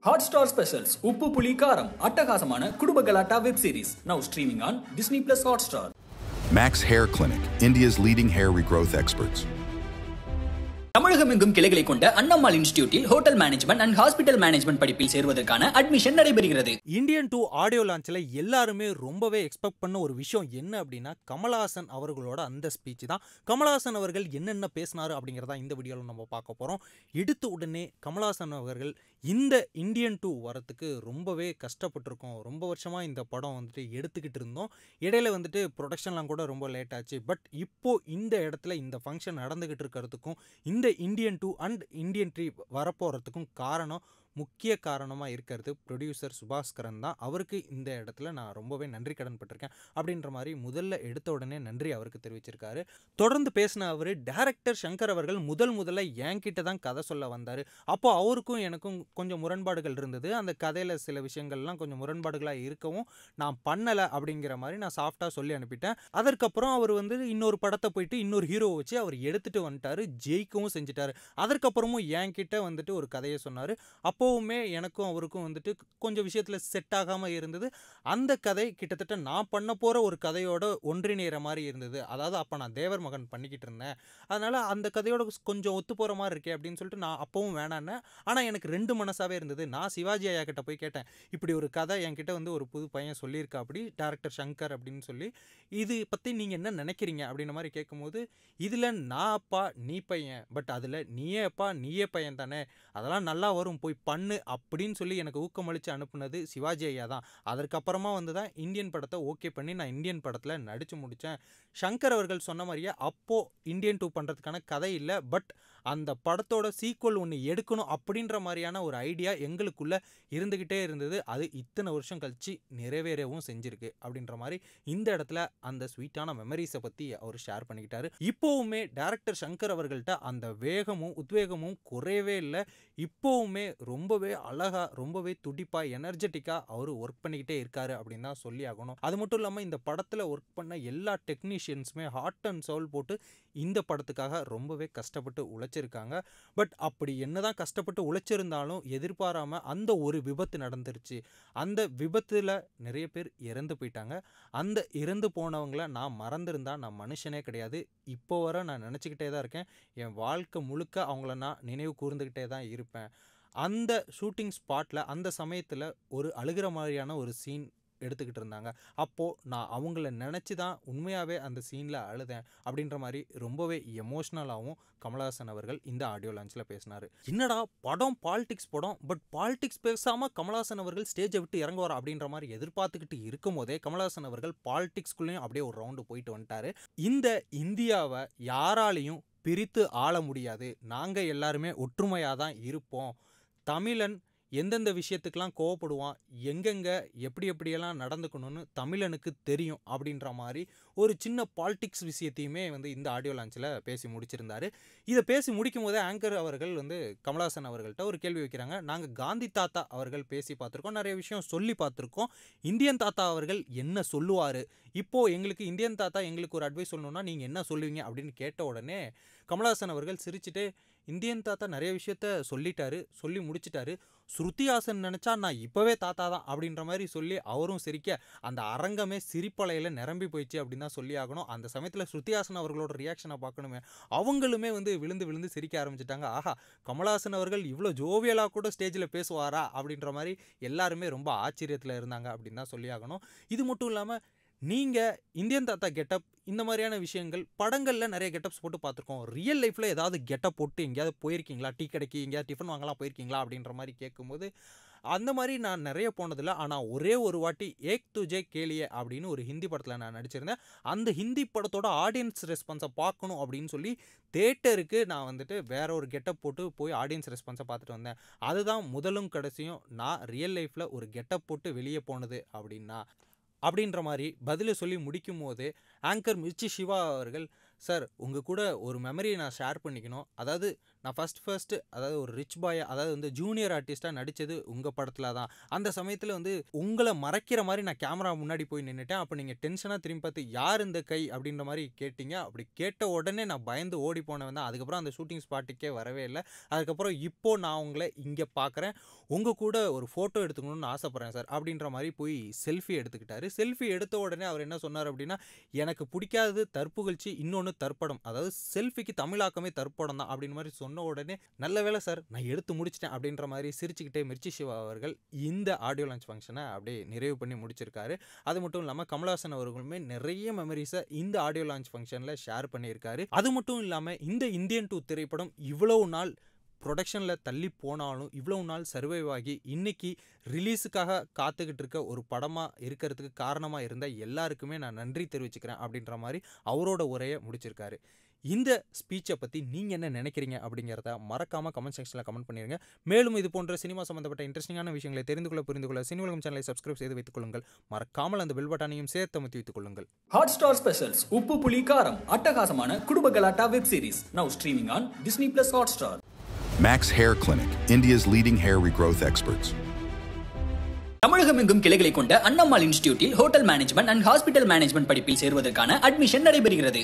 Hotstar Specials உப்பு புளி காரம் அட்டகாசமான குடும்ப கலாட்டா web series now streaming on Disney Plus Hotstar. Max Hair Clinic, India's leading hair regrowth experts. தமிழகமெங்கும் கிளைகளை கொண்ட அண்ணம்மாள் இன்ஸ்டிடியூட்டில் hotel management and hospital management படிப்பில் சேர்வதற்கான அட்மிஷன் நடைபெறுகிறது. இந்தியன் 2 ஆடியோ லான்ச்சில் எல்லாருமே ரொம்பவே எக்ஸ்பெக்ட் பண்ண ஒரு விஷயம் என்ன அப்படின்னா கமல்ஹாசன் அவர்களோட அந்த ஸ்பீச் தான். கமல்ஹாசன் அவர்கள் என்னென்ன பேசினாரு அப்படிங்கிறதா இந்த வீடியோவில் நம்ம பார்க்க போகிறோம். எடுத்த உடனே கமல்ஹாசன் அவர்கள் இந்த இந்தியன் 2 வரத்துக்கு ரொம்பவே கஷ்டப்பட்டிருக்கோம். ரொம்ப வருஷமாக இந்த படம் வந்துட்டு எடுத்துக்கிட்டு இருந்தோம். இடையில வந்துட்டு ப்ரொடக்ஷன்லாம் கூட ரொம்ப லேட் ஆச்சு. பட் இப்போ இந்த இடத்துல இந்த ஃபங்க்ஷன் நடந்துக்கிட்டு இருக்கிறதுக்கும் இந்த இந்தியன் 2 அண்ட் இந்தியன் 3 வரப்போகிறதுக்கும் முக்கிய காரணமாக இருக்கிறது ப்ரொடியூசர் சுபாஸ்கரன் தான். அவருக்கு இந்த இடத்துல நான் ரொம்பவே நன்றி கடன் பட்டிருக்கேன் அப்படின்ற மாதிரி முதல்ல எடுத்த உடனே நன்றி அவருக்கு தெரிவிச்சிருக்காரு. தொடர்ந்து பேசின அவர் டைரக்டர் சங்கர் அவர்கள் முதல்ல என்கிட்ட தான் கதை சொல்ல வந்தார். அப்போ அவருக்கும் எனக்கும் கொஞ்சம் முரண்பாடுகள் இருந்தது. அந்த கதையில் சில விஷயங்கள்லாம் கொஞ்சம் முரண்பாடுகளாக இருக்கவும் நான் பண்ணலை அப்படிங்கிற மாதிரி நான் சாஃப்டாக சொல்லி அனுப்பிட்டேன். அதற்கப்புறம் அவர் வந்து இன்னொரு படத்தை போயிட்டு இன்னொரு ஹீரோவை வச்சு அவர் எடுத்துகிட்டு வந்துட்டார், ஜெயிக்கவும் செஞ்சுட்டார். அதற்கப்புறமும் என்கிட்ட வந்துட்டு ஒரு கதையை சொன்னார். அப்போவுமே எனக்கும் அவருக்கும் வந்துட்டு கொஞ்சம் விஷயத்தில் செட் ஆகாமல் இருந்தது. அந்த கதை கிட்டத்தட்ட நான் பண்ண போகிற ஒரு கதையோட ஒன்றிணைகிற மாதிரி இருந்தது. அதாவது அப்போ நான் தேவர் மகன் பண்ணிக்கிட்டு இருந்தேன். அதனால் அந்த கதையோட கொஞ்சம் ஒத்து போகிற மாதிரி இருக்கே அப்படின்னு சொல்லிட்டு நான் அப்பவும் வேணான்னேன். ஆனால் எனக்கு ரெண்டு மனசாகவே இருந்தது. நான் சிவாஜி ஐயா கிட்ட போய் கேட்டேன், இப்படி ஒரு கதை என்கிட்ட வந்து ஒரு புது பையன் சொல்லியிருக்கா அப்படி டைரக்டர் சங்கர் அப்படின்னு சொல்லி, இது பற்றி நீங்கள் என்ன நினைக்கிறீங்க அப்படின்ற மாதிரி கேட்கும்போது, இதில் நான் அப்பா நீ பையன், பட் அதில் நீயே அப்பா நீயே பையன் தானே, அதெல்லாம் நல்லா வரும் போய் பண்ணு அப்படின்னு சொல்லி எனக்கு ஊக்கமளித்து அனுப்புனது சிவாஜி ஐயா தான். அதற்கப்புறமா வந்து தான் இந்தியன் படத்தை ஓகே பண்ணி நான் இந்தியன் படத்தில் நடித்து முடித்தேன். சங்கர் அவர்கள் சொன்ன மாதிரியே அப்போது இந்தியன் 2 பண்ணுறதுக்கான கதை இல்லை, பட் அந்த படத்தோட சீக்குவல் ஒன்று எடுக்கணும் அப்படின்ற மாதிரியான ஒரு ஐடியா எங்களுக்குள்ளே இருந்துக்கிட்டே இருந்தது. அது இத்தனை வருஷம் கழித்து நிறைவேறவும் செஞ்சுருக்கு அப்படின்ற மாதிரி இந்த இடத்துல அந்த ஸ்வீட்டான மெமரிஸை பற்றி அவர் ஷேர் பண்ணிக்கிட்டாரு. இப்போவுமே டைரக்டர் சங்கர் அவர்கள்ட்ட அந்த வேகமும் உத்வேகமும் குறையவே இல்லை. இப்போவுமே ரொம்பவே அழகாக ரொம்பவே துடிப்பாக எனர்ஜெட்டிக்காக அவர் ஒர்க் பண்ணிக்கிட்டே இருக்காரு அப்படின்னு தான் சொல்லி ஆகணும். அது மட்டும் இல்லாமல் இந்த படத்தில் ஒர்க் பண்ண எல்லா டெக்னீஷியன்ஸுமே ஹார்ட் அண்ட் சோல் போட்டு இந்த படத்துக்காக ரொம்பவே கஷ்டப்பட்டு உழைச்சிருக்காங்க. பட் அப்படி என்னதான் கஷ்டப்பட்டு உழைச்சிருந்தாலும் எதிர்பாராமல் அந்த ஒரு விபத்து நடந்துருச்சு. அந்த விபத்தில் நிறைய பேர் இறந்து போயிட்டாங்க. அந்த இறந்து போனவங்கள நான் மறந்துருந்தா நான் மனுஷனே கிடையாது. இப்போ வர நான் நினச்சிக்கிட்டே தான் இருக்கேன். என் வாழ்க்கை முழுக்க அவங்கள நான் நினைவு கூர்ந்துக்கிட்டே தான் இருப்பேன். அந்த ஷூட்டிங் ஸ்பாட்டில் அந்த சமயத்தில் ஒரு அழுகிற மாதிரியான ஒரு சீன் எடுத்துக்கிட்டு இருந்தாங்க. அப்போது நான் அவங்கள நினச்சி தான் உண்மையாகவே அந்த சீனில் அழுதேன் அப்படின்ற மாதிரி ரொம்பவே எமோஷ்னலாகவும் கமல்ஹாசன் அவர்கள் இந்த ஆடியோ லான்ச்சில் பேசினார். என்னடா படம் பாலிடிக்ஸ் படம், பட் பாலிடிக்ஸ் பேசாமல் கமல்ஹாசன் அவர்கள் ஸ்டேஜை விட்டு இறங்குவார் அப்படின்ற மாதிரி எதிர்பார்த்துக்கிட்டு இருக்கும் போதே கமல்ஹாசன் அவர்கள் பாலிடிக்ஸ்குள்ளேயும் அப்படியே ஒரு ரவுண்டு போயிட்டு வந்துட்டார். இந்த இந்தியாவை யாராலையும் பிரித்து ஆள முடியாது, நாங்கள் எல்லாருமே ஒற்றுமையாக தான் இருப்போம், தமிழன் எந்தெந்த விஷயத்துக்கெலாம் கோவப்படுவான், எங்கெங்கே எப்படியெல்லாம் நடந்துக்கணும்னு தமிழனுக்கு தெரியும் அப்படின்ற மாதிரி ஒரு சின்ன பாலிடிக்ஸ் விஷயத்தையுமே வந்து இந்த ஆடியோ லான்ச்சில் பேசி முடிச்சிருந்தார். இதை பேசி முடிக்கும் போதே ஆங்கர் அவர்கள் வந்து கமல்ஹாசன் அவர்கள்ட்ட ஒரு கேள்வி வைக்கிறாங்க. நாங்கள் காந்தி தாத்தா அவர்கள் பேசி பார்த்துருக்கோம், நிறைய விஷயம் சொல்லி பார்த்துருக்கோம், இந்தியன் தாத்தா அவர்கள் என்ன சொல்லுவார், இப்போது எங்களுக்கு இந்தியன் தாத்தா எங்களுக்கு ஒரு அட்வைஸ் சொல்லணுன்னா நீங்கள் என்ன சொல்லுவீங்க அப்படின்னு கேட்ட உடனே கமல்ஹாசன் அவர்கள் சிரிச்சுட்டு, இந்தியன் தாத்தா நிறைய விஷயத்த சொல்லிட்டாரு, சொல்லி முடிச்சிட்டாரு, ஸ்ருதிஹாசன் நினச்சா நான் இப்போவே தாத்தா தான் அப்படின்ற மாதிரி சொல்லி அவரும் சிரிக்க அந்த அரங்கமே சிரிப்பலையில் நிரம்பி போயிடுச்சு அப்படின்னு தான் சொல்லி ஆகணும். அந்த சமயத்தில் ஸ்ருதிஹாசன் அவர்களோட ரியாக்ஷனை பார்க்கணுமே, அவங்களுமே வந்து விழுந்து சிரிக்க ஆரம்பிச்சிட்டாங்க. ஆஹா, கமல்ஹாசன் அவர்கள் இவ்வளோ ஜோவியலாக கூட ஸ்டேஜில் பேசுவாரா அப்படின்ற மாதிரி எல்லாருமே ரொம்ப ஆச்சரியத்தில் இருந்தாங்க அப்படின்னு தான் சொல்லி ஆகணும். இது மட்டும் இல்லாமல் நீங்கள் இந்தியன் தாத்தா கெட்டப் இந்த மாதிரியான விஷயங்கள் படங்களில் நிறைய கெட்டப்ஸ் போட்டு பார்த்துருக்கோம். ரியல் லைஃப்பில் ஏதாவது கெட்டப் போட்டு எங்கேயாவது போயிருக்கீங்களா, டீ கடைக்கு எங்கேயாவது டிஃபன் வாங்கலாம் போயிருக்கீங்களா அப்படின்ற மாதிரி கேட்கும்போது, அந்த மாதிரி நான் நிறைய போனதில்லை. ஆனால் ஒரே ஒரு வாட்டி ஏக் துஜே கேலியே அப்படின்னு ஒரு ஹிந்தி படத்தில் நான் நடிச்சிருந்தேன். அந்த ஹிந்தி படத்தோட ஆடியன்ஸ் ரெஸ்பான்ஸை பார்க்கணும் அப்படின்னு சொல்லி தேட்டருக்கு நான் வந்துட்டு வேற ஒரு கெட்டப் போட்டு போய் ஆடியன்ஸ் ரெஸ்பான்ஸை பார்த்துட்டு வந்தேன். அதுதான் முதலும் கடைசியும் நான் ரியல் லைஃப்பில் ஒரு கெட்டப் போட்டு வெளியே போனது அப்படின்ற மாதிரி பதிலை சொல்லி முடிக்கும் போது ஆங்கர் மிர்ச்சி சிவா அவர்கள், சார் உங்கள் கூட ஒரு மெமரியை நான் ஷேர் பண்ணிக்கணும், அதாவது நான் ஃபர்ஸ்ட் அதாவது ஒரு ரிச் பாய், அதாவது வந்து ஜூனியர் ஆர்டிஸ்ட்டாக நடித்தது உங்கள் படத்தில் தான். அந்த சமயத்தில் வந்து உங்களை மறைக்கிற மாதிரி நான் கேமரா முன்னாடி போய் நின்றுட்டேன். அப்போ நீங்கள் டென்ஷனாக திரும்பி பார்த்து யார் இந்த கை அப்படின்ற மாதிரி கேட்டிங்க. அப்படி கேட்ட உடனே நான் பயந்து ஓடி போனவன் தான். அதுக்கப்புறம் அந்த ஷூட்டிங் ஸ்பாட்டுக்கே வரவே இல்லை. அதுக்கப்புறம் இப்போது நான் உங்களை இங்கே பார்க்குறேன், உங்கள் கூட ஒரு ஃபோட்டோ எடுத்துக்கணும்னு ஆசைப்பட்றேன் சார் அப்படின்ற மாதிரி போய் செல்ஃபி எடுத்துக்கிட்டாரு. செல்ஃபி எடுத்த உடனே அவர் என்ன சொன்னார் அப்படின்னா, எனக்கு பிடிக்காதது தற்புகழ்ச்சி, இன்னொன்று தற்படம், அதாவது செல்ஃபிக்கு தமிழாக்கமே தற்படம் தான் அப்படின்ற மாதிரி சொன்ன உடனே நல்ல வேலை சார் நான் எடுத்து முடிச்சிட்டேன் அப்படின்ற மாதிரி சிரிச்சுக்கிட்டே மிர்ச்சி சிவா அவர்கள் இந்த ஆடியோ லான்ச் ஃபங்க்ஷனை அப்படியே நிறைவு பண்ணி முடிச்சிருக்காரு. அது மட்டும் இல்லாமல் கமல்ஹாசன் அவர்களுமே நிறைய மெமரிஸை இந்த ஆடியோ லான்ச் ஃபங்க்ஷனில் ஷேர் பண்ணியிருக்காரு. அது மட்டும் இல்லாமல் இந்த இந்தியன் 2 திரைப்படம் இவ்வளவு நாள் ப்ரொடக்ஷனில் தள்ளி போனாலும் இவ்வளவு நாள் சர்வைவ் ஆகி இன்னைக்கு ரிலீஸுக்காக காத்துக்கிட்டு இருக்க ஒரு படமாக இருக்கிறதுக்கு காரணமாக இருந்த எல்லாருக்குமே நான் நன்றி தெரிவிச்சுக்கிறேன் அப்படின்ற மாதிரி அவரோட உரையை முடிச்சிருக்காரு. இந்த ஸ்பீச்சை பற்றி நீங்கள் என்ன நினைக்கிறீங்க அப்படிங்கிறத மறக்காமல் கமெண்ட் செக்ஷனில் கமெண்ட் பண்ணிடுங்க. மேலும் இது போன்ற சினிமா சம்பந்தப்பட்ட இன்ட்ரெஸ்டிங்கான விஷயங்களை புரிந்து கொள்ள சினி உலகம் சேனலை சப்ஸ்கிரைப் செய்து வைத்துக் கொள்ளுங்கள். மறக்காமல் அந்த பெல் பட்டனையும் சேர்த்து அமுத்தி வைத்துக் கொள்ளுங்கள். ஹாட் ஸ்டார் ஸ்பெஷல்ஸ் உப்பு புளி காரம் அட்டகாசமான குடும்ப கலாட்டா web series now streaming on Disney+ Hotstar. Max Hair Clinic, India's leading hair regrowth experts. Tamilagam எங்கும் கிளைகளை கொண்ட அண்ணம்மாள் இன்ஸ்டிடியூட்டில் hotel management and hospital management படிப்பில் சேருவதற்கான அட்மிஷன் நடைபெறுகிறது.